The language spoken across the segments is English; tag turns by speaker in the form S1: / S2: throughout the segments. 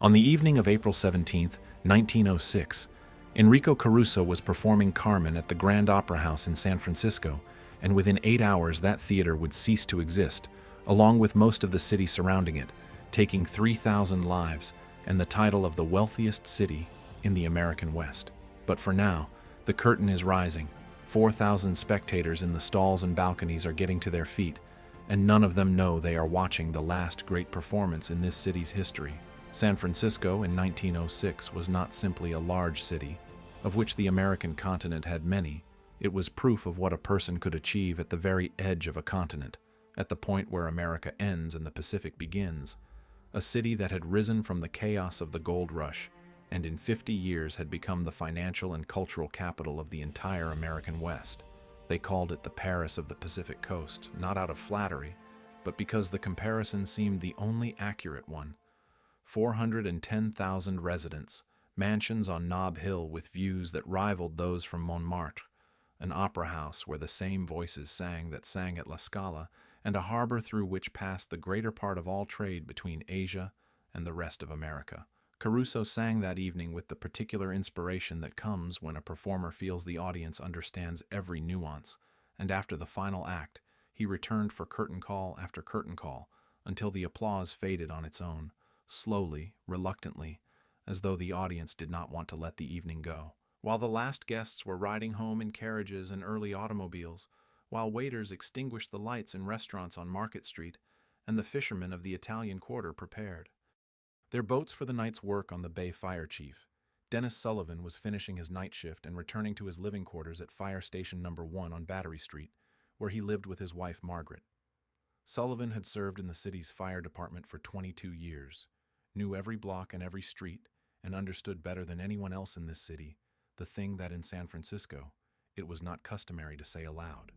S1: On the evening of April 17, 1906, Enrico Caruso was performing Carmen at the Grand Opera House in San Francisco, and within 8 hours that theater would cease to exist, along with most of the city surrounding it, taking 3,000 lives and the title of the wealthiest city in the American West. But for now, the curtain is rising. 4,000 spectators in the stalls and balconies are getting to their feet, and none of them know they are watching the last great performance in this city's history. San Francisco in 1906 was not simply a large city, of which the American continent had many. It was proof of what a person could achieve at the very edge of a continent, at the point where America ends and the Pacific begins. A city that had risen from the chaos of the gold rush, and in 50 years had become the financial and cultural capital of the entire American West. They called it the Paris of the Pacific Coast, not out of flattery, but because the comparison seemed the only accurate one. 410,000 residents, mansions on Nob Hill with views that rivaled those from Montmartre, an opera house where the same voices sang that sang at La Scala, and a harbor through which passed the greater part of all trade between Asia and the rest of America. Caruso sang that evening with the particular inspiration that comes when a performer feels the audience understands every nuance, and after the final act, he returned for curtain call after curtain call until the applause faded on its own, slowly, reluctantly, as though the audience did not want to let the evening go. While the last guests were riding home in carriages and early automobiles, while waiters extinguished the lights in restaurants on Market Street, and the fishermen of the Italian Quarter prepared their boats for the night's work on the Bay Fire Chief, Dennis Sullivan was finishing his night shift and returning to his living quarters at Fire Station No. 1 on Battery Street, where he lived with his wife Margaret. Sullivan had served in the city's fire department for 22 years, knew every block and every street, and understood better than anyone else in this city the thing that in San Francisco it was not customary to say aloud.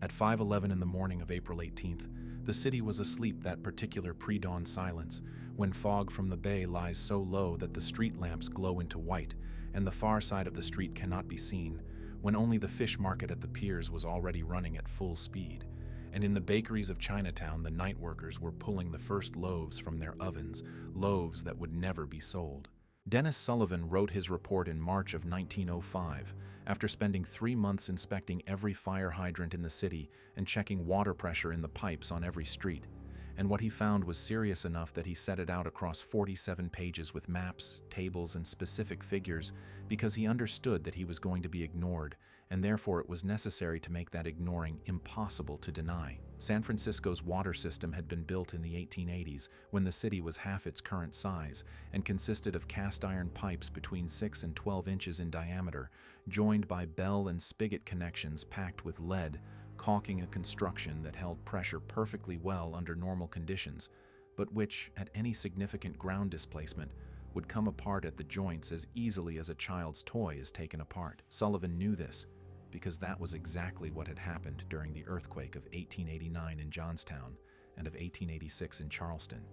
S1: At 5:11 in the morning of April 18th, the city was asleep, that particular pre-dawn silence, when fog from the bay lies so low that the street lamps glow into white, and the far side of the street cannot be seen, when only the fish market at the piers was already running at full speed, and in the bakeries of Chinatown the night workers were pulling the first loaves from their ovens, loaves that would never be sold. Dennis Sullivan wrote his report in March of 1905, after spending 3 months inspecting every fire hydrant in the city and checking water pressure in the pipes on every street. And what he found was serious enough that he set it out across 47 pages with maps, tables, and specific figures, because he understood that he was going to be ignored, and therefore it was necessary to make that ignoring impossible to deny. San Francisco's water system had been built in the 1880s, when the city was half its current size, and consisted of cast iron pipes between 6 and 12 inches in diameter, joined by bell and spigot connections packed with lead, caulking a construction that held pressure perfectly well under normal conditions, but which, at any significant ground displacement, would come apart at the joints as easily as a child's toy is taken apart. Sullivan knew this, because that was exactly what had happened during the earthquake of 1889 in Johnstown and of 1886 in Charleston,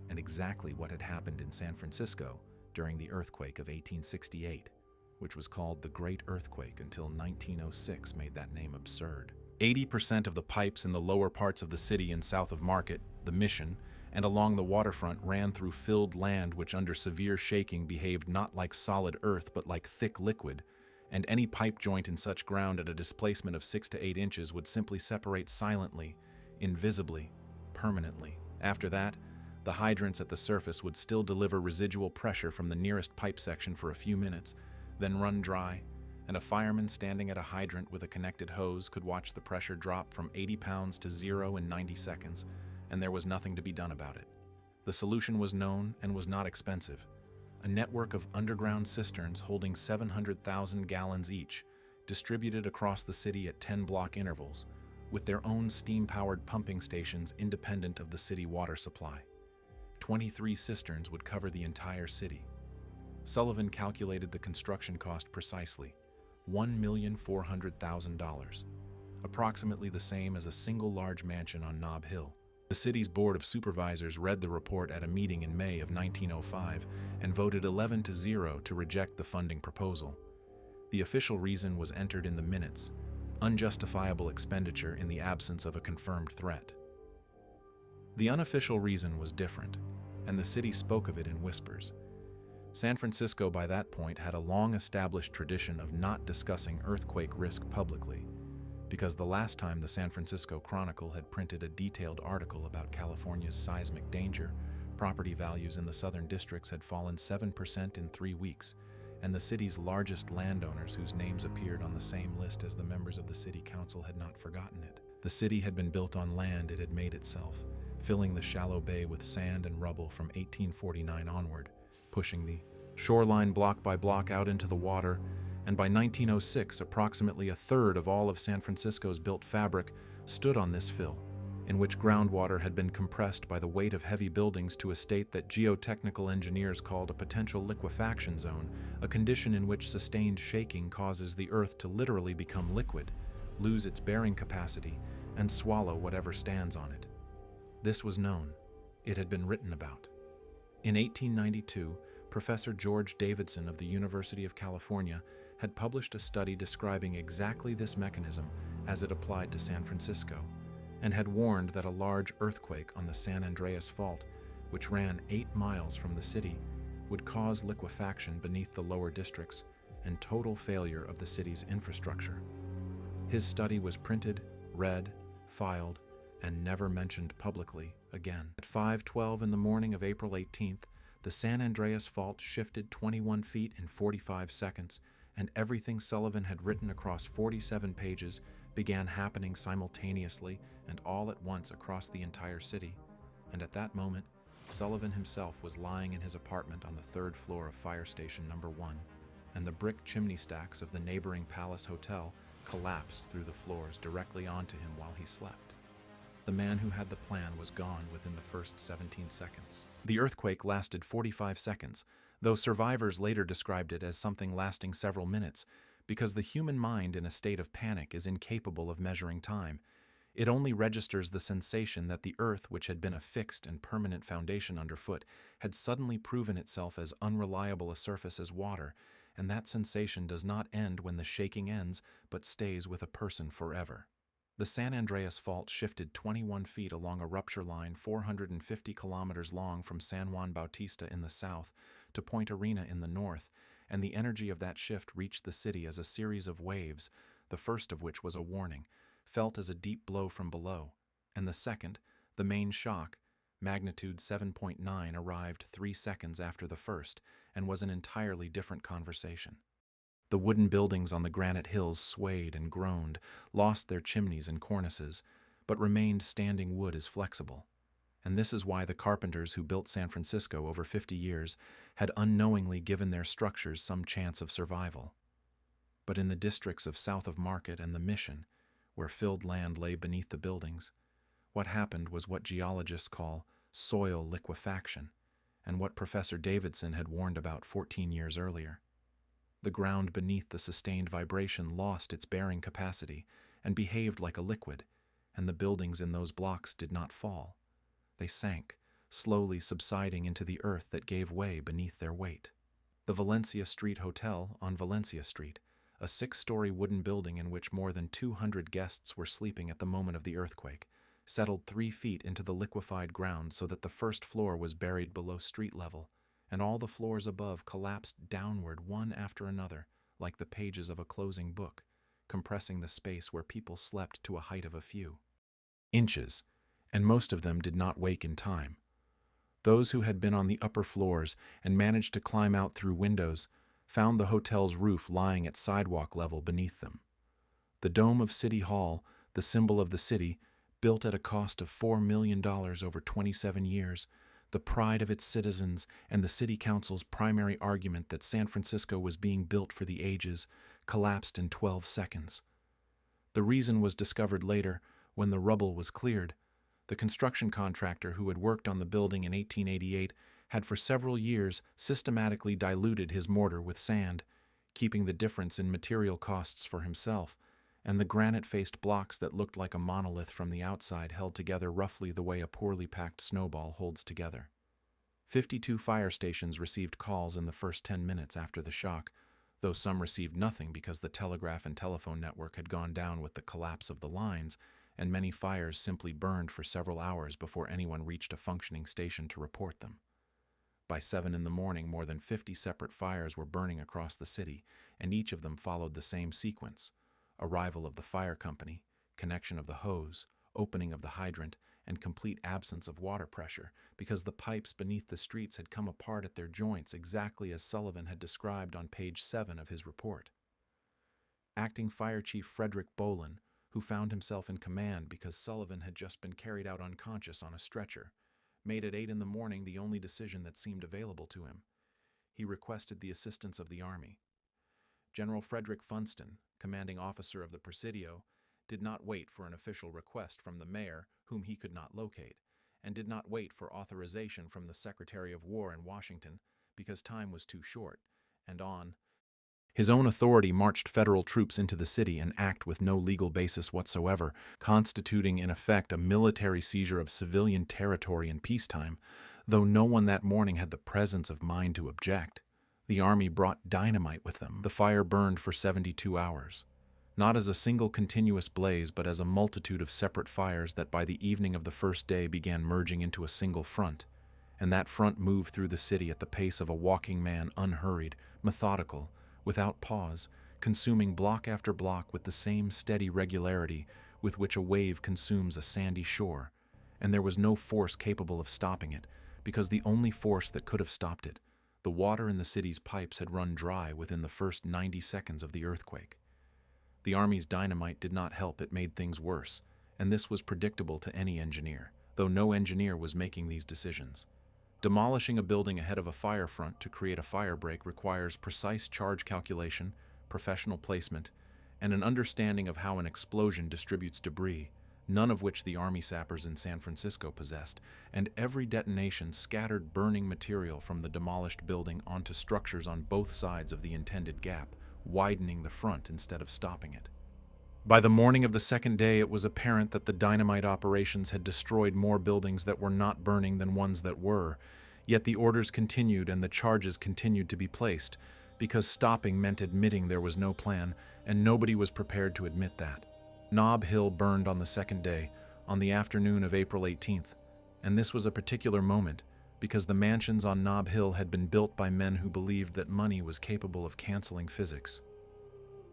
S1: and exactly what had happened in San Francisco during the earthquake of 1868, which was called the Great Earthquake until 1906 made that name absurd. 80% of the pipes in the lower parts of the city and south of Market, the Mission, and along the waterfront ran through filled land which under severe shaking behaved not like solid earth but like thick liquid, and any pipe joint in such ground at a displacement of 6 to 8 inches would simply separate silently, invisibly, permanently. After that, the hydrants at the surface would still deliver residual pressure from the nearest pipe section for a few minutes, then run dry, and a fireman standing at a hydrant with a connected hose could watch the pressure drop from 80 pounds to 0 in 90 seconds, and there was nothing to be done about it. The solution was known and was not expensive: a network of underground cisterns holding 700,000 gallons each, distributed across the city at 10-block intervals, with their own steam-powered pumping stations independent of the city water supply. 23 cisterns would cover the entire city. Sullivan calculated the construction cost precisely: $1,400,000, approximately the same as a single large mansion on Nob Hill. The city's Board of Supervisors read the report at a meeting in May of 1905 and voted 11-0 to reject the funding proposal. The official reason was entered in the minutes: unjustifiable expenditure in the absence of a confirmed threat. The unofficial reason was different, and the city spoke of it in whispers. San Francisco by that point had a long-established tradition of not discussing earthquake risk publicly, because the last time the San Francisco Chronicle had printed a detailed article about California's seismic danger, property values in the southern districts had fallen 7% in 3 weeks, and the city's largest landowners whose names appeared on the same list as the members of the city council had not forgotten it. The city had been built on land it had made itself, filling the shallow bay with sand and rubble from 1849 onward, pushing the shoreline block by block out into the water, and by 1906 approximately a third of all of San Francisco's built fabric stood on this fill, in which groundwater had been compressed by the weight of heavy buildings to a state that geotechnical engineers called a potential liquefaction zone, a condition in which sustained shaking causes the earth to literally become liquid, lose its bearing capacity, and swallow whatever stands on it. This was known. It had been written about. In 1892, Professor George Davidson of the University of California had published a study describing exactly this mechanism as it applied to San Francisco, and had warned that a large earthquake on the San Andreas Fault, which ran 8 miles from the city, would cause liquefaction beneath the lower districts and total failure of the city's infrastructure. His study was printed, read, filed, and never mentioned publicly again. At 5:12 in the morning of April 18th, the San Andreas Fault shifted 21 feet in 45 seconds, and everything Sullivan had written across 47 pages began happening simultaneously and all at once across the entire city. And at that moment, Sullivan himself was lying in his apartment on the 3rd floor of Fire Station Number 1, and the brick chimney stacks of the neighboring Palace Hotel collapsed through the floors directly onto him while he slept. The man who had the plan was gone within the first 17 seconds. The earthquake lasted 45 seconds, though survivors later described it as something lasting several minutes, because the human mind in a state of panic is incapable of measuring time. It only registers the sensation that the earth, which had been a fixed and permanent foundation underfoot, had suddenly proven itself as unreliable a surface as water, and that sensation does not end when the shaking ends, but stays with a person forever. The San Andreas Fault shifted 21 feet along a rupture line 450 kilometers long from San Juan Bautista in the south to Point Arena in the north, and the energy of that shift reached the city as a series of waves, the first of which was a warning, felt as a deep blow from below, and the second, the main shock, magnitude 7.9, arrived 3 seconds after the first, and was an entirely different conversation. The wooden buildings on the granite hills swayed and groaned, lost their chimneys and cornices, but remained standing wood as flexible. And this is why the carpenters who built San Francisco over 50 years had unknowingly given their structures some chance of survival. But in the districts of south of Market and the Mission, where filled land lay beneath the buildings, what happened was what geologists call soil liquefaction, and what Professor Davidson had warned about 14 years earlier. The ground beneath the sustained vibration lost its bearing capacity and behaved like a liquid, and the buildings in those blocks did not fall. They sank, slowly subsiding into the earth that gave way beneath their weight. The Valencia Street Hotel on Valencia Street, a 6-story wooden building in which more than 200 guests were sleeping at the moment of the earthquake, settled 3 feet into the liquefied ground so that the first floor was buried below street level, and all the floors above collapsed downward one after another, like the pages of a closing book, compressing the space where people slept to a height of a few inches, and most of them did not wake in time. Those who had been on the upper floors and managed to climb out through windows found the hotel's roof lying at sidewalk level beneath them. The dome of City Hall, the symbol of the city, built at a cost of $4 million over 27 years, the pride of its citizens and the city council's primary argument that San Francisco was being built for the ages, collapsed in 12 seconds. The reason was discovered later when the rubble was cleared. The construction contractor who had worked on the building in 1888 had for several years systematically diluted his mortar with sand, keeping the difference in material costs for himself, and the granite-faced blocks that looked like a monolith from the outside held together roughly the way a poorly packed snowball holds together. 52 fire stations received calls in the first 10 minutes after the shock, though some received nothing because the telegraph and telephone network had gone down with the collapse of the lines, and many fires simply burned for several hours before anyone reached a functioning station to report them. By 7 in the morning, more than 50 separate fires were burning across the city, and each of them followed the same sequence: arrival of the fire company, connection of the hose, opening of the hydrant, and complete absence of water pressure, because the pipes beneath the streets had come apart at their joints, exactly as Sullivan had described on page 7 of his report. Acting Fire Chief Frederick Bolin, who found himself in command because Sullivan had just been carried out unconscious on a stretcher, made at 8 in the morning the only decision that seemed available to him. He requested the assistance of the Army. General Frederick Funston, commanding officer of the Presidio, did not wait for an official request from the mayor, whom he could not locate, and did not wait for authorization from the Secretary of War in Washington, because time was too short, and on his own authority marched federal troops into the city, an act with no legal basis whatsoever, constituting in effect a military seizure of civilian territory in peacetime, though no one that morning had the presence of mind to object. The Army brought dynamite with them. The fire burned for 72 hours. Not as a single continuous blaze, but as a multitude of separate fires that by the evening of the first day began merging into a single front, and that front moved through the city at the pace of a walking man, unhurried, methodical, without pause, consuming block after block with the same steady regularity with which a wave consumes a sandy shore, and there was no force capable of stopping it, because the only force that could have stopped it, the water in the city's pipes, had run dry within the first 90 seconds of the earthquake. The Army's dynamite did not help, it made things worse, and this was predictable to any engineer, though no engineer was making these decisions. Demolishing a building ahead of a fire front to create a fire break requires precise charge calculation, professional placement, and an understanding of how an explosion distributes debris, none of which the Army sappers in San Francisco possessed, and every detonation scattered burning material from the demolished building onto structures on both sides of the intended gap, widening the front instead of stopping it. By the morning of the second day, it was apparent that the dynamite operations had destroyed more buildings that were not burning than ones that were, yet the orders continued and the charges continued to be placed, because stopping meant admitting there was no plan, and nobody was prepared to admit that. Nob Hill burned on the second day, on the afternoon of April 18th, and this was a particular moment, because the mansions on Nob Hill had been built by men who believed that money was capable of canceling physics.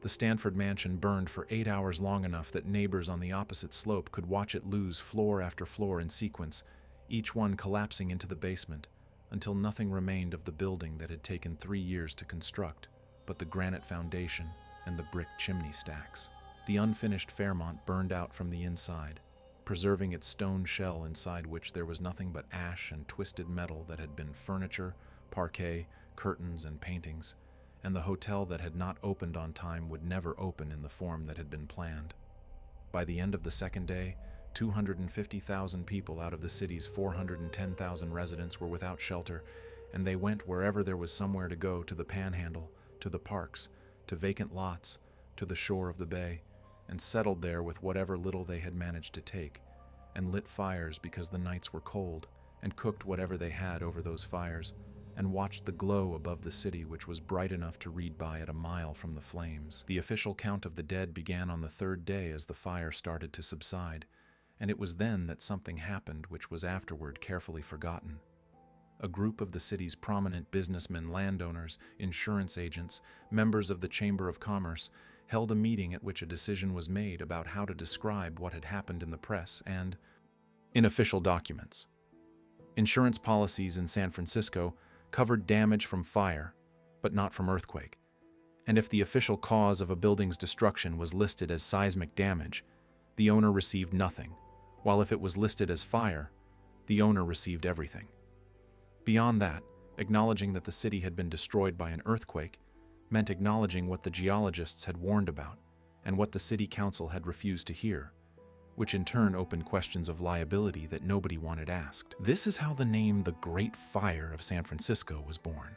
S1: The Stanford mansion burned for 8 hours, long enough that neighbors on the opposite slope could watch it lose floor after floor in sequence, each one collapsing into the basement, until nothing remained of the building that had taken 3 years to construct, but the granite foundation and the brick chimney stacks. The unfinished Fairmont burned out from the inside, preserving its stone shell inside which there was nothing but ash and twisted metal that had been furniture, parquet, curtains, and paintings, and the hotel that had not opened on time would never open in the form that had been planned. By the end of the second day, 250,000 people out of the city's 410,000 residents were without shelter, and they went wherever there was somewhere to go, to the Panhandle, to the parks, to vacant lots, to the shore of the bay, and settled there with whatever little they had managed to take, and lit fires because the nights were cold, and cooked whatever they had over those fires, and watched the glow above the city, which was bright enough to read by at a mile from the flames. The official count of the dead began on the third day as the fire started to subside, and it was then that something happened which was afterward carefully forgotten. A group of the city's prominent businessmen, landowners, insurance agents, members of the Chamber of Commerce, held a meeting at which a decision was made about how to describe what had happened in the press and in official documents. Insurance policies in San Francisco covered damage from fire, but not from earthquake, and if the official cause of a building's destruction was listed as seismic damage, the owner received nothing, while if it was listed as fire, the owner received everything. Beyond that, acknowledging that the city had been destroyed by an earthquake meant acknowledging what the geologists had warned about and what the city council had refused to hear, which in turn opened questions of liability that nobody wanted asked. This is how the name the Great Fire of San Francisco was born.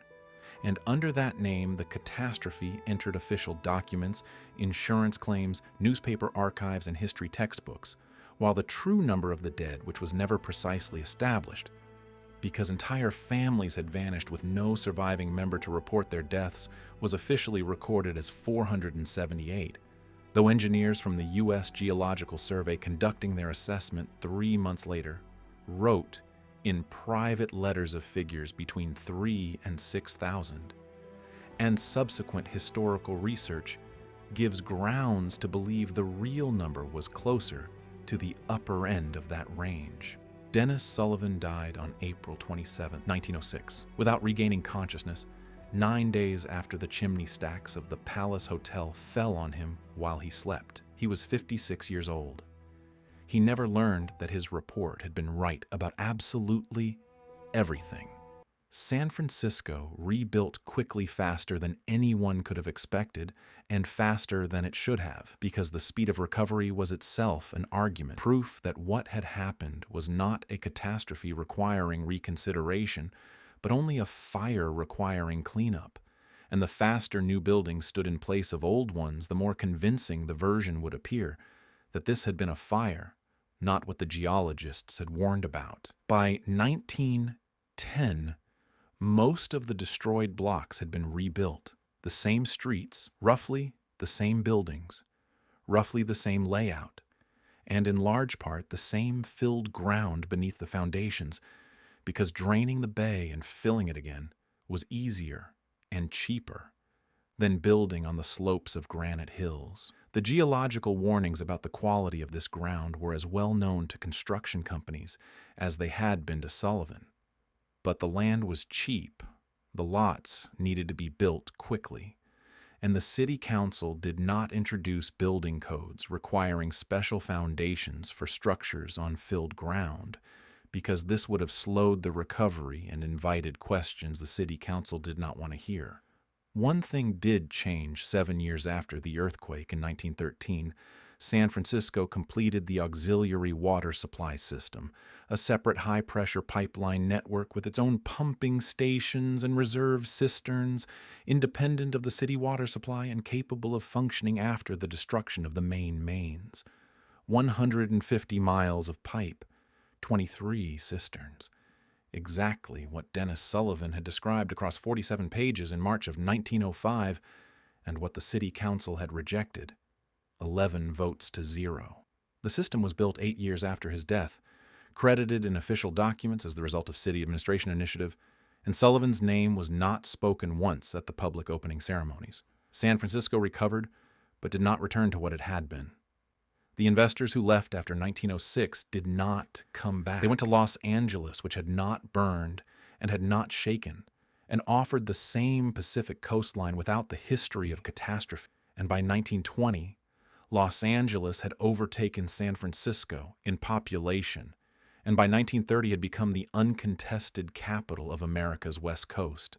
S1: And under that name, the catastrophe entered official documents, insurance claims, newspaper archives, and history textbooks, while the true number of the dead, which was never precisely established, because entire families had vanished with no surviving member to report their deaths, was officially recorded as 478. Though engineers from the U.S. Geological Survey, conducting their assessment 3 months later, wrote in private letters of figures between 3 and 6,000, and subsequent historical research gives grounds to believe the real number was closer to the upper end of that range. Dennis Sullivan died on April 27, 1906, without regaining consciousness, 9 days after the chimney stacks of the Palace Hotel fell on him while he slept. He was 56 years old. He never learned that his report had been right about absolutely everything. San Francisco rebuilt quickly, faster than anyone could have expected, and faster than it should have, because the speed of recovery was itself an argument, proof that what had happened was not a catastrophe requiring reconsideration, but only a fire requiring cleanup. And the faster new buildings stood in place of old ones, the more convincing the version would appear that this had been a fire, not what the geologists had warned about. By 1910, most of the destroyed blocks had been rebuilt. The same streets, roughly the same buildings, roughly the same layout, and in large part the same filled ground beneath the foundations, because draining the bay and filling it again was easier and cheaper than building on the slopes of granite hills. The geological warnings about the quality of this ground were as well known to construction companies as they had been to Sullivan. But the land was cheap, the lots needed to be built quickly, and the city council did not introduce building codes requiring special foundations for structures on filled ground, because this would have slowed the recovery and invited questions the city council did not want to hear. One thing did change 7 years after the earthquake in 1913. San Francisco completed the auxiliary water supply system, a separate high-pressure pipeline network with its own pumping stations and reserve cisterns, independent of the city water supply and capable of functioning after the destruction of the main mains. 150 miles of pipe, 23 cisterns. Exactly what Dennis Sullivan had described across 47 pages in March of 1905, and what the city council had rejected. 11 votes to 0. The system was built 8 years after his death, credited in official documents as the result of city administration initiative, and Sullivan's name was not spoken once at the public opening ceremonies. San Francisco recovered, but did not return to what it had been. The investors who left after 1906 did not come back. They went to Los Angeles, which had not burned and had not shaken, and offered the same Pacific coastline without the history of catastrophe. And by 1920, Los Angeles had overtaken San Francisco in population, and by 1930 had become the uncontested capital of America's West Coast.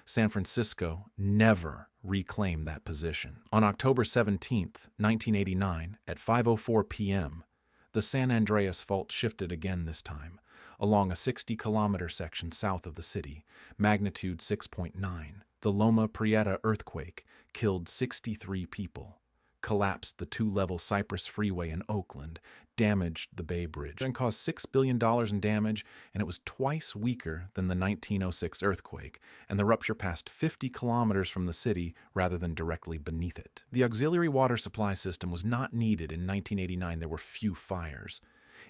S1: San Francisco never reclaimed that position. On October 17, 1989, at 5:04 p.m., the San Andreas Fault shifted again this time, along a 60-kilometer section south of the city, magnitude 6.9. The Loma Prieta earthquake killed 63 people, collapsed the 2-level Cypress Freeway in Oakland, damaged the Bay Bridge, and caused $6 billion in damage, and it was twice weaker than the 1906 earthquake, and the rupture passed 50 kilometers from the city rather than directly beneath it. The auxiliary water supply system was not needed in 1989. There were few fires.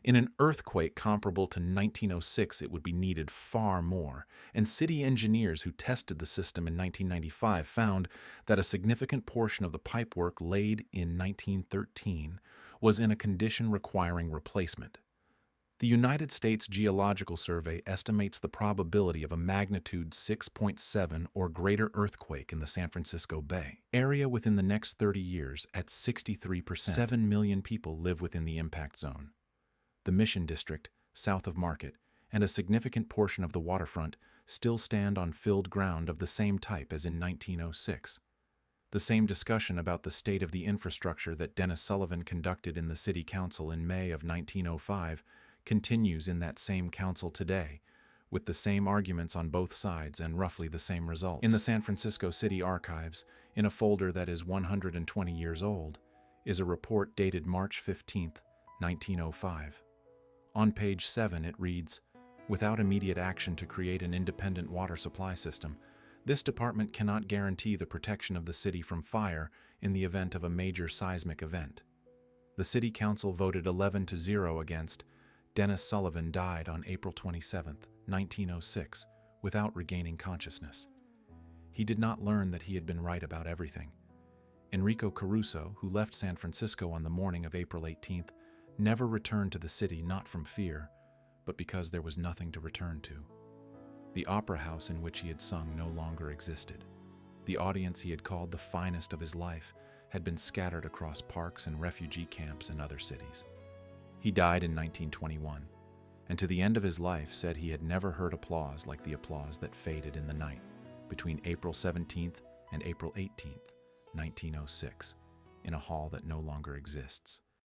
S1: In an earthquake comparable to 1906, it would be needed far more, and city engineers who tested the system in 1995 found that a significant portion of the pipework laid in 1913 was in a condition requiring replacement. The United States Geological Survey estimates the probability of a magnitude 6.7 or greater earthquake in the San Francisco Bay area within the next 30 years at 63%. 7 million people live within the impact zone. The Mission District, south of Market, and a significant portion of the waterfront still stand on filled ground of the same type as in 1906. The same discussion about the state of the infrastructure that Dennis Sullivan conducted in the City Council in May of 1905 continues in that same council today, with the same arguments on both sides and roughly the same results. In the San Francisco City Archives, in a folder that is 120 years old, is a report dated March 15, 1905. On page 7 it reads, "Without immediate action to create an independent water supply system, this department cannot guarantee the protection of the city from fire in the event of a major seismic event." The City Council voted 11 to 0 against, Dennis Sullivan died on April 27, 1906, without regaining consciousness. He did not learn that he had been right about everything. Enrico Caruso, who left San Francisco on the morning of April 18th, never returned to the city not from fear, but because there was nothing to return to. The opera house in which he had sung no longer existed. The audience he had called the finest of his life had been scattered across parks and refugee camps in other cities. He died in 1921, and to the end of his life said he had never heard applause like the applause that faded in the night between April 17th and April 18th, 1906, in a hall that no longer exists.